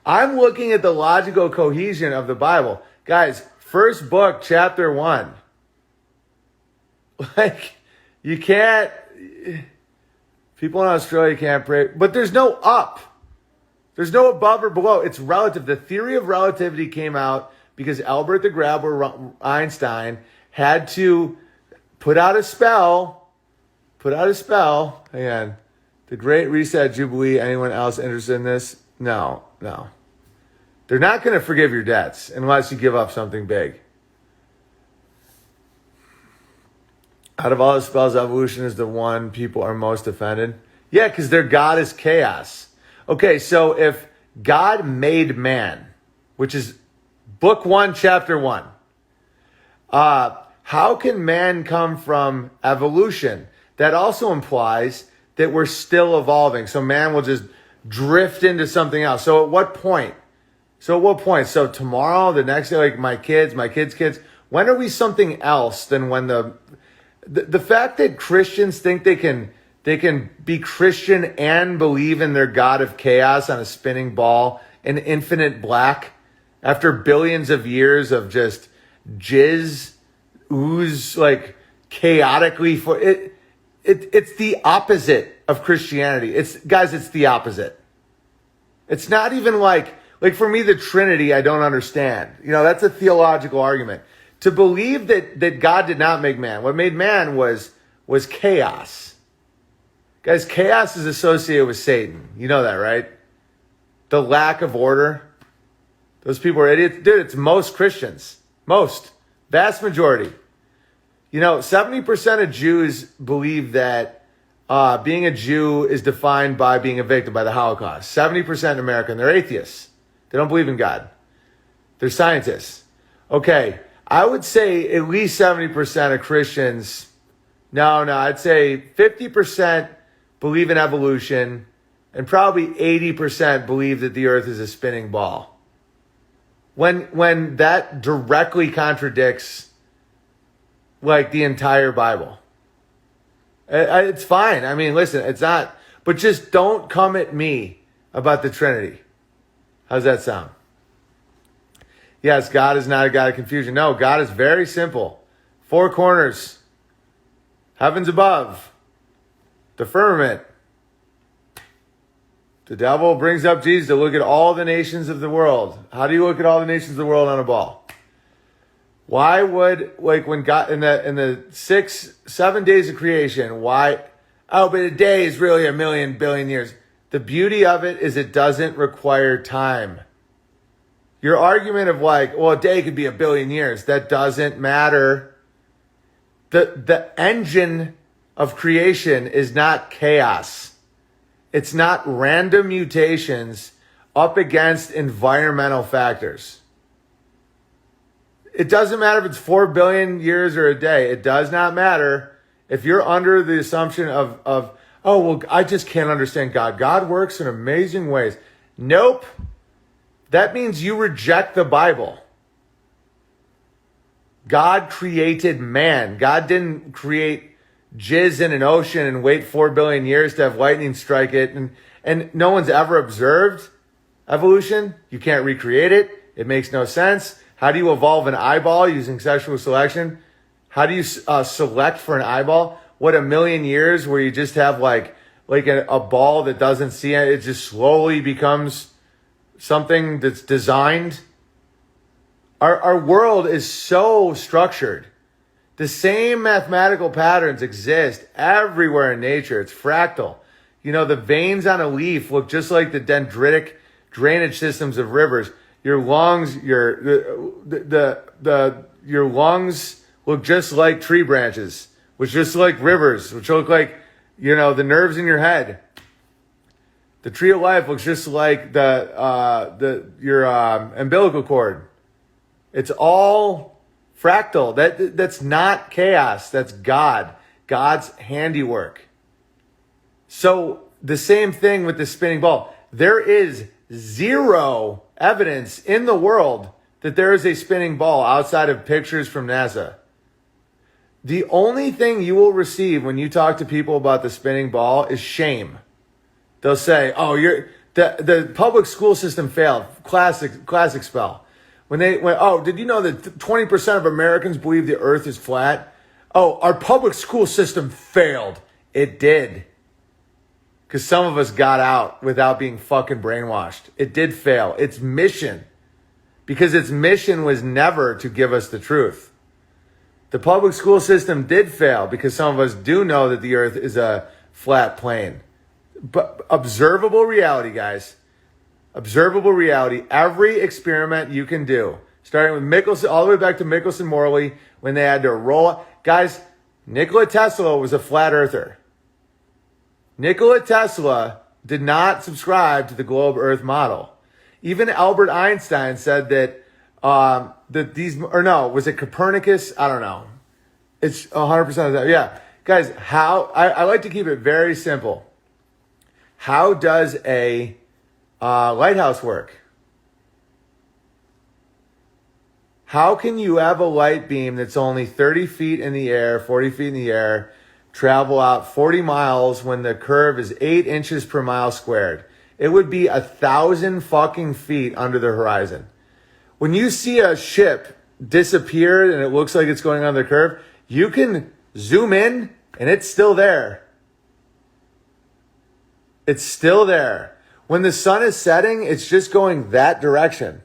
I'm looking at the logical cohesion of the Bible. Guys, first book, chapter 1. Like, you can't, people in Australia can't pray, but there's no up. There's no above or below. It's relative. The theory of relativity came out because Albert the Grabber Einstein had to put out a spell. Again, the Great Reset Jubilee. Anyone else interested in this? No. They're not going to forgive your debts unless you give up something big. Out of all the spells, evolution is the one people are most offended. Yeah, because their God is chaos. Okay, so if God made man, which is book 1, chapter 1, how can man come from evolution? That also implies that we're still evolving. So man will just drift into something else. So at what point? So tomorrow, the next day, like my kids' kids, when are we something else than when the fact that Christians think they can be Christian and believe in their God of chaos on a spinning ball in infinite black after billions of years of just jizz ooze like chaotically for it. It's the opposite of Christianity. It's the opposite. It's not even like for me, the Trinity, I don't understand. That's a theological argument. To believe that God did not make man. What made man was chaos. Guys, chaos is associated with Satan. You know that, right? The lack of order. Those people are idiots. Dude, it's most Christians. Vast majority. 70% of Jews believe that being a Jew is defined by being a victim, by the Holocaust. 70% in America, and they're atheists. They don't believe in God. They're scientists. Okay, I would say at least 70% of Christians, no, I'd say 50% believe in evolution, and probably 80% believe that the earth is a spinning ball. When that directly contradicts the entire Bible. It's fine. I mean, listen, it's not, but just don't come at me about the Trinity. How's that sound? Yes, God is not a God of confusion. No, God is very simple. 4 corners. Heavens above. The firmament. The devil brings up Jesus to look at all the nations of the world. How do you look at all the nations of the world on a ball? Why would, when God, in the 7 days of creation, but a day is really 1,000,000 billion years. The beauty of it is it doesn't require time. Your argument of a day could be 1 billion years, that doesn't matter. The engine of creation is not chaos. It's not random mutations up against environmental factors. It doesn't matter if it's 4 billion years or a day. It does not matter if you're under the assumption of I just can't understand God. God works in amazing ways. Nope. That means you reject the Bible. God created man. God didn't create jizz in an ocean and wait 4 billion years to have lightning strike it. And no one's ever observed evolution. You can't recreate it. It makes no sense. How do you evolve an eyeball using sexual selection? How do you select for an eyeball? What, 1,000,000 years where you just have a ball that doesn't see it? It just slowly becomes something that's designed. Our world is so structured. The same mathematical patterns exist everywhere in nature. It's fractal. The veins on a leaf look just like the dendritic drainage systems of rivers. Your lungs, your lungs look just like tree branches, which just like rivers, which look like, the nerves in your head. The tree of life looks just like your umbilical cord. It's all fractal. That's not chaos. That's God's handiwork. So the same thing with the spinning ball. There is zero evidence in the world that there is a spinning ball outside of pictures from NASA. The only thing you will receive when you talk to people about the spinning ball is shame. They'll say, The public school system failed. Classic spell. Did you know that 20% of Americans believe the earth is flat? Oh, our public school system failed. It did. Because some of us got out without being fucking brainwashed. It did fail. Its mission. Because its mission was never to give us the truth. The public school system did fail because some of us do know that the earth is a flat plane. But observable reality, guys. Observable reality. Every experiment you can do, starting with Michelson, all the way back to Michelson Morley, when they had to roll. Guys, Nikola Tesla was a flat earther. Nikola Tesla did not subscribe to the globe earth model. Even Albert Einstein said that was it Copernicus? I don't know. It's 100% of that. Yeah. Guys, I like to keep it very simple. How does a lighthouse work? How can you have a light beam that's only 30 feet in the air, 40 feet in the air, travel out 40 miles when the curve is 8 inches per mile squared? It would be 1,000 fucking feet under the horizon. When you see a ship disappear and it looks like it's going on the curve, you can zoom in and it's still there. It's still there. When the sun is setting, it's just going that direction.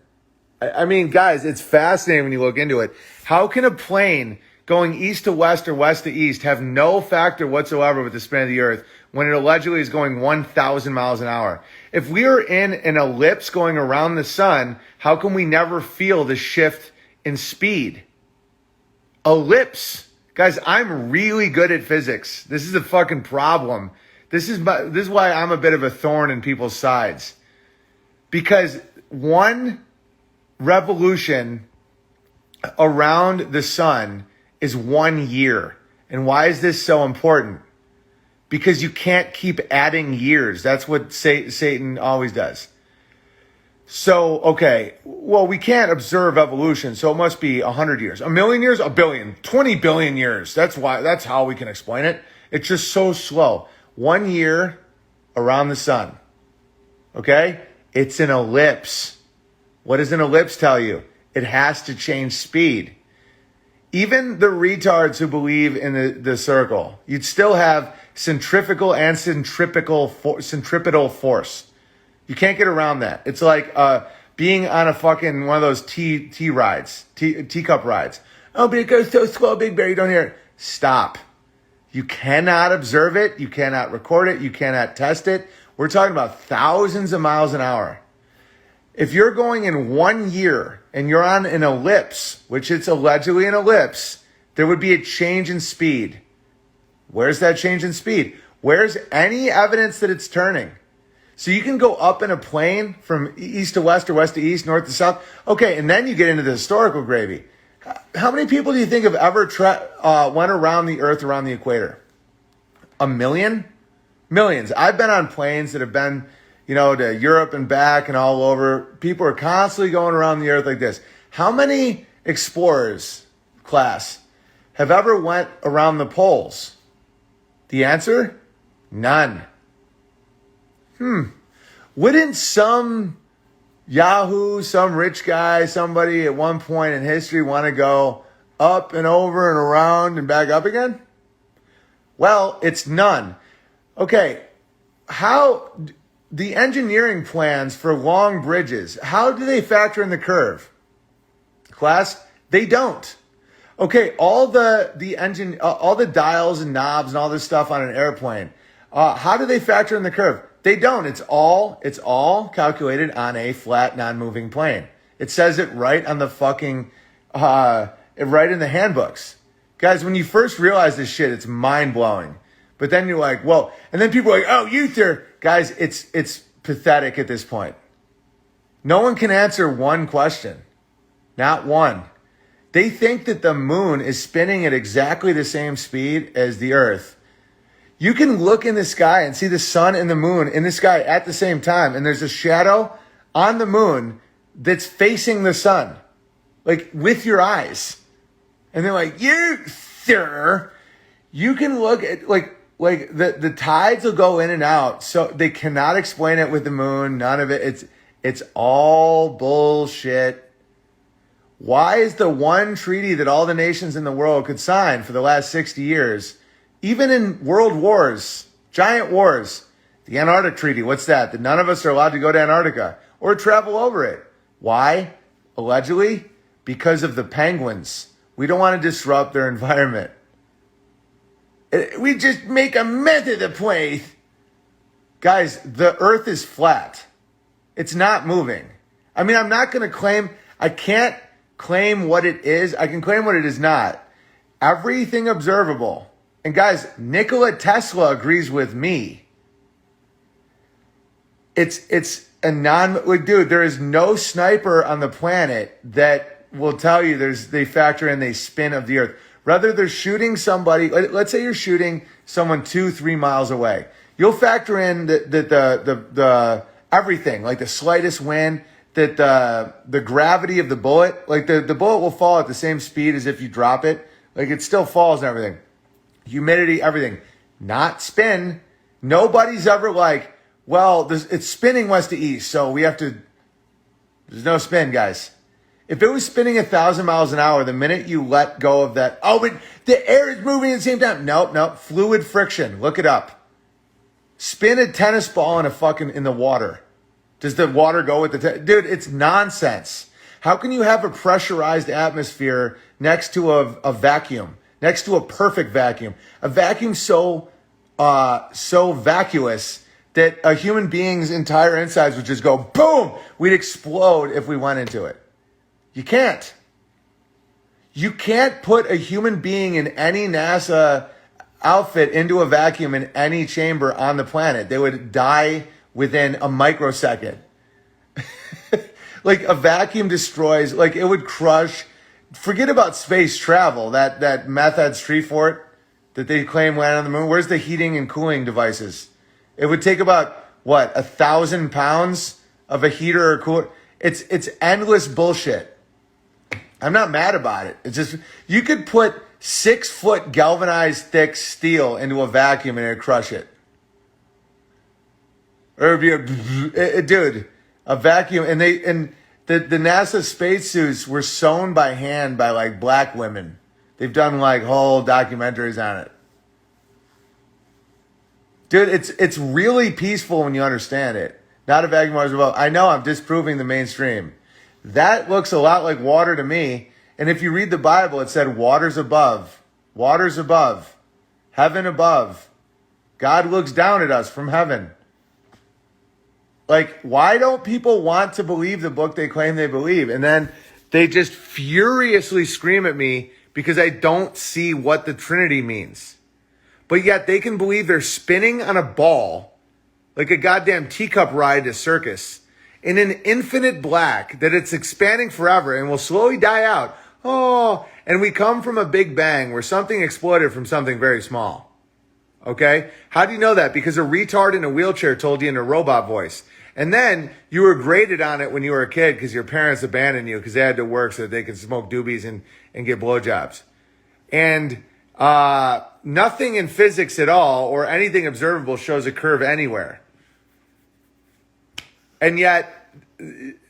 I mean, guys, it's fascinating when you look into it. How can a plane going east to west or west to east have no factor whatsoever with the spin of the earth when it allegedly is going 1,000 miles an hour? If we are in an ellipse going around the sun, how can we never feel the shift in speed? Ellipse. Guys, I'm really good at physics. This is a fucking problem. This is why I'm a bit of a thorn in people's sides. Because one revolution around the sun is 1 year. And why is this so important? Because you can't keep adding years. That's what Satan always does. So, okay, well, we can't observe evolution, so it must be 100 years. 1,000,000 years? 1,000,000,000. 20 billion years. That's how we can explain it. It's just so slow. 1 year around the sun. Okay? It's an ellipse. What does an ellipse tell you? It has to change speed. Even the retards who believe in the circle, you'd still have centrifugal and centripetal force. You can't get around that. It's like being on a fucking one of those teacup rides. Oh, but it goes so slow, Big Bear, you don't hear it. Stop. You cannot observe it. You cannot record it. You cannot test it. We're talking about thousands of miles an hour. If you're going in 1 year and you're on an ellipse, which it's allegedly an ellipse, there would be a change in speed. Where's that change in speed? Where's any evidence that it's turning? So you can go up in a plane from east to west or west to east, north to south. Okay, and then you get into the historical gravy. How many people do you think have ever went around the earth, around the equator? 1 million? Millions. I've been on planes that have been, to Europe and back and all over. People are constantly going around the earth like this. How many explorers, class, have ever went around the poles? The answer? None. Wouldn't some Yahoo, some rich guy, somebody at one point in history want to go up and over and around and back up again? Well, it's none. Okay, how the engineering plans for long bridges, how do they factor in the curve? Class, they don't. Okay, all the dials and knobs and all this stuff on an airplane, how do they factor in the curve? They don't. It's all calculated on a flat, non-moving plane. It says it right on the fucking, right in the handbooks. Guys, when you first realize this shit, it's mind-blowing. But then you're like, well, and then people are like, oh, Uther. Guys, it's pathetic at this point. No one can answer one question. Not one. They think that the moon is spinning at exactly the same speed as the earth. You can look in the sky and see the sun and the moon in the sky at the same time. And there's a shadow on the moon that's facing the sun, like with your eyes. And they're like, you, sir, you can look at, like, like the tides will go in and out. So they cannot explain it with the moon. None of it. It's all bullshit. Why is the one treaty that all the nations in the world could sign for the last 60 years, even in world wars, giant wars, the Antarctic Treaty, what's that? That none of us are allowed to go to Antarctica or travel over it. Why? Allegedly, because of the penguins. We don't want to disrupt their environment. We just make a mess of the place. Guys, the earth is flat. It's not moving. I mean, I'm not going to claim, I can't claim what it is. I can claim what it is not. Everything observable. And guys, Nikola Tesla agrees with me. It's a like, dude, there is no sniper on the planet that will tell you they factor in the spin of the earth. Rather, they're shooting somebody. Let's say you're shooting someone 2-3 miles away. You'll factor in the everything, like the slightest wind, that the gravity of the bullet, like the bullet will fall at the same speed as if you drop it. Like it still falls and everything. Humidity, everything. Not spin. Nobody's ever like, well, it's spinning west to east, so we have to. There's no spin, guys. If it was spinning 1,000 miles an hour, the minute you let go of that, oh, but the air is moving at the same time. Nope. Fluid friction. Look it up. Spin a tennis ball in the water. Does the water go with the dude? It's nonsense. How can you have a pressurized atmosphere next to a vacuum? Next to a perfect vacuum? A vacuum so vacuous that a human being's entire insides would just go boom. We'd explode if we went into it. You can't. You can't put a human being in any NASA outfit into a vacuum in any chamber on the planet. They would die within a microsecond. Like a vacuum destroys, like it would crush. Forget about space travel, that meth head street fort that they claim landed on the moon. Where's the heating and cooling devices? It would take about, 1,000 pounds of a heater or cooler. It's endless bullshit. I'm not mad about it. It's just, you could put 6-foot galvanized thick steel into a vacuum and it'd crush it. Or it'd be dude, a vacuum. And the NASA spacesuits were sewn by hand by like black women. They've done like whole documentaries on it. Dude, it's really peaceful when you understand it. Not a vacuum Mars above. I know I'm disproving the mainstream. That looks a lot like water to me. And if you read the Bible, it said waters above, heaven above. God looks down at us from heaven. Like, why don't people want to believe the book they claim they believe? And then they just furiously scream at me because I don't see what the Trinity means. But yet they can believe they're spinning on a ball like a goddamn teacup ride to circus in an infinite black, that it's expanding forever and will slowly die out. Oh, and we come from a big bang where something exploded from something very small. Okay? How do you know that? Because a retard in a wheelchair told you in a robot voice. And then you were graded on it when you were a kid because your parents abandoned you because they had to work so that they could smoke doobies and get blowjobs. And nothing in physics at all or anything observable shows a curve anywhere. And yet,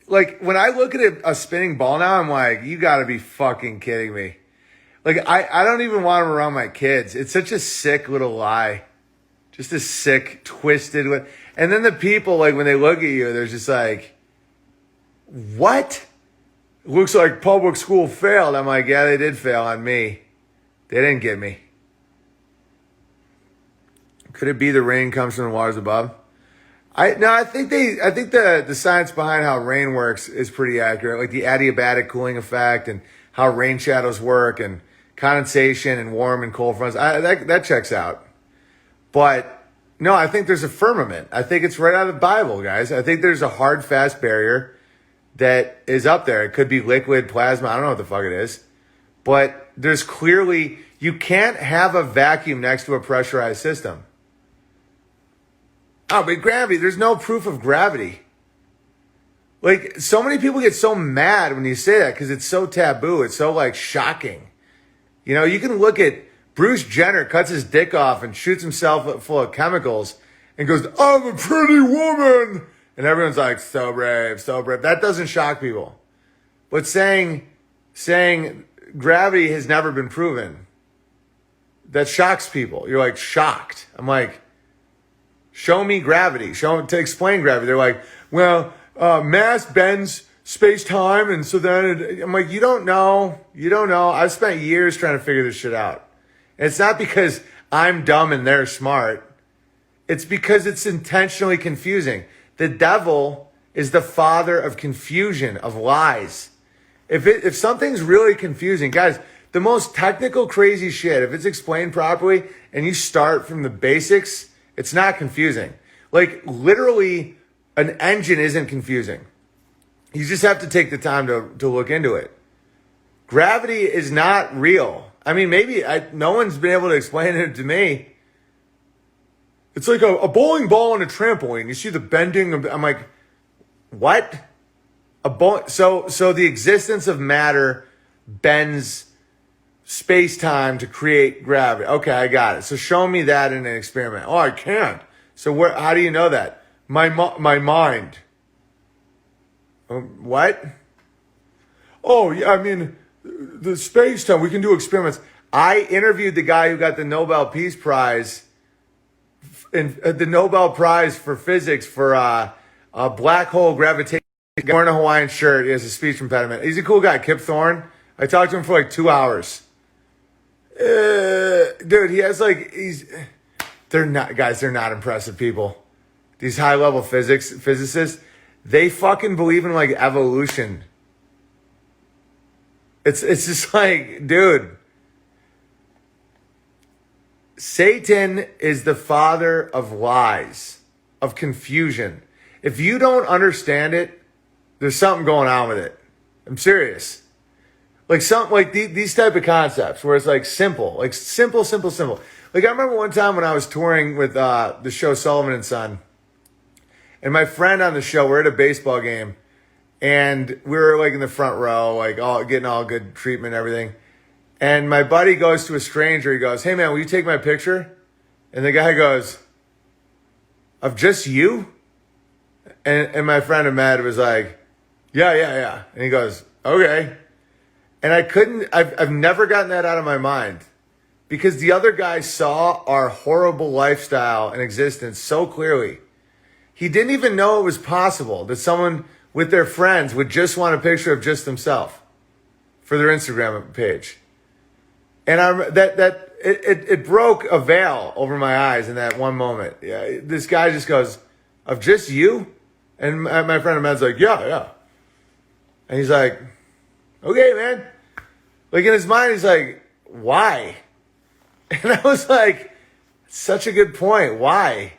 like, when I look at a spinning ball now, I'm like, you gotta be fucking kidding me. Like, I don't even want them around my kids. It's such a sick little lie. Just a sick, twisted. And then the people, like, when they look at you, they're just like, what? Looks like public school failed. I'm like, yeah, they did fail on me. They didn't get me. Could it be the rain comes from the waters above? I think the science behind how rain works is pretty accurate. Like the adiabatic cooling effect and how rain shadows work and condensation and warm and cold fronts. That checks out. But no, I think there's a firmament. I think it's right out of the Bible, guys. I think there's a hard, fast barrier that is up there. It could be liquid, plasma. I don't know what the fuck it is. But there's clearly, you can't have a vacuum next to a pressurized system. Oh, but gravity, there's no proof of gravity. Like, so many people get so mad when you say that because it's so taboo. It's so, like, shocking. You know, you can look at Bruce Jenner cuts his dick off and shoots himself full of chemicals and goes, I'm a pretty woman. And everyone's like, so brave, so brave. That doesn't shock people. But saying gravity has never been proven, that shocks people. You're like shocked. I'm like, show me gravity. Show to explain gravity. They're like, well, mass bends space-time, and so then I'm like, you don't know. You don't know. I've spent years trying to figure this shit out. And it's not because I'm dumb and they're smart. It's because it's intentionally confusing. The devil is the father of confusion, of lies. If something's really confusing, guys, the most technical crazy shit, if it's explained properly and you start from the basics, it's not confusing. Like literally an engine isn't confusing. You just have to take the time to look into it. Gravity is not real. I mean, no one's been able to explain it to me. It's like a bowling ball and a trampoline. You see the bending. I'm like, what? So the existence of matter bends space-time to create gravity. Okay, I got it. So show me that in an experiment. Oh, I can't. So how do you know that? My mind. What? Oh, yeah, I mean, the space-time, we can do experiments. I interviewed the guy who got the Nobel Peace Prize, the Nobel Prize for physics for a black hole gravitation. He's wearing a Hawaiian shirt. He has a speech impediment. He's a cool guy, Kip Thorne. I talked to him for like 2 hours. Dude, he has they're not impressive people. These high-level physicists, they fucking believe in like evolution. It's just like, dude, Satan is the father of lies, of confusion. If you don't understand it, there's something going on with it. I'm serious. Like something like these type of concepts where it's like simple. Like simple. Like I remember one time when I was touring with the show Sullivan and Son, and my friend on the show, we're at a baseball game, and we were like in the front row, like getting all good treatment and everything. And my buddy goes to a stranger. He goes, hey man, will you take my picture? And the guy goes, of just you? And my friend Ahmed was like, yeah. And he goes, okay. And I've never gotten that out of my mind because the other guy saw our horrible lifestyle and existence so clearly. He didn't even know it was possible that someone with their friends would just want a picture of just themselves for their Instagram page. And it broke a veil over my eyes in that one moment. Yeah, this guy just goes, of just you? And my friend Ahmed's like, yeah. And he's like, okay, man. Like in his mind, he's like, why? And I was like, such a good point. Why?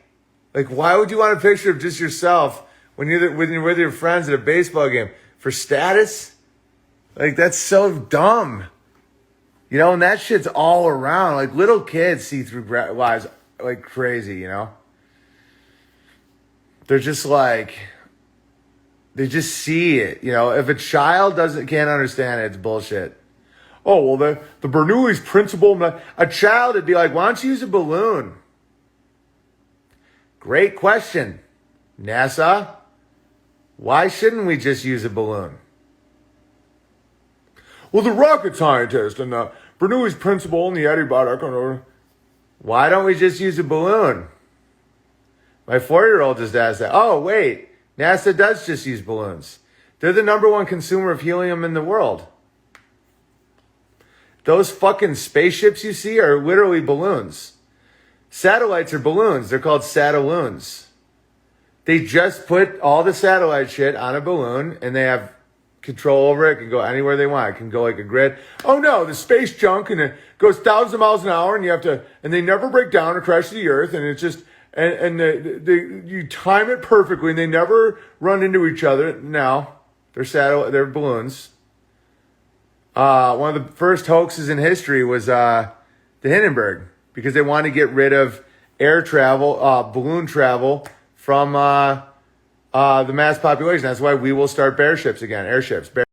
Like, why would you want a picture of just yourself when you're with your friends at a baseball game? For status? Like, that's so dumb. You know, and that shit's all around. Like, little kids see through lives like crazy, you know? They're just like, they just see it. You know, if a child can't understand it, it's bullshit. Oh, well, the Bernoulli's principle, a child would be like, why don't you use a balloon? Great question, NASA. Why shouldn't we just use a balloon? Well, the rocket scientist and the Bernoulli's principle and the adiabatic. Why don't we just use a balloon? My 4-year-old just asked that. Oh, wait. NASA does just use balloons. They're the #1 consumer of helium in the world. Those fucking spaceships you see are literally balloons. Satellites are balloons. They're called satelloons. They just put all the satellite shit on a balloon and they have control over it. It can go anywhere they want. It can go like a grid. Oh no, the space junk and it goes thousands of miles an hour and they never break down or crash to the earth and it's just, you time it perfectly and they never run into each other. No, they're balloons. One of the first hoaxes in history was the Hindenburg because they wanted to get rid of air travel, balloon travel from the mass population. That's why we will start airships again.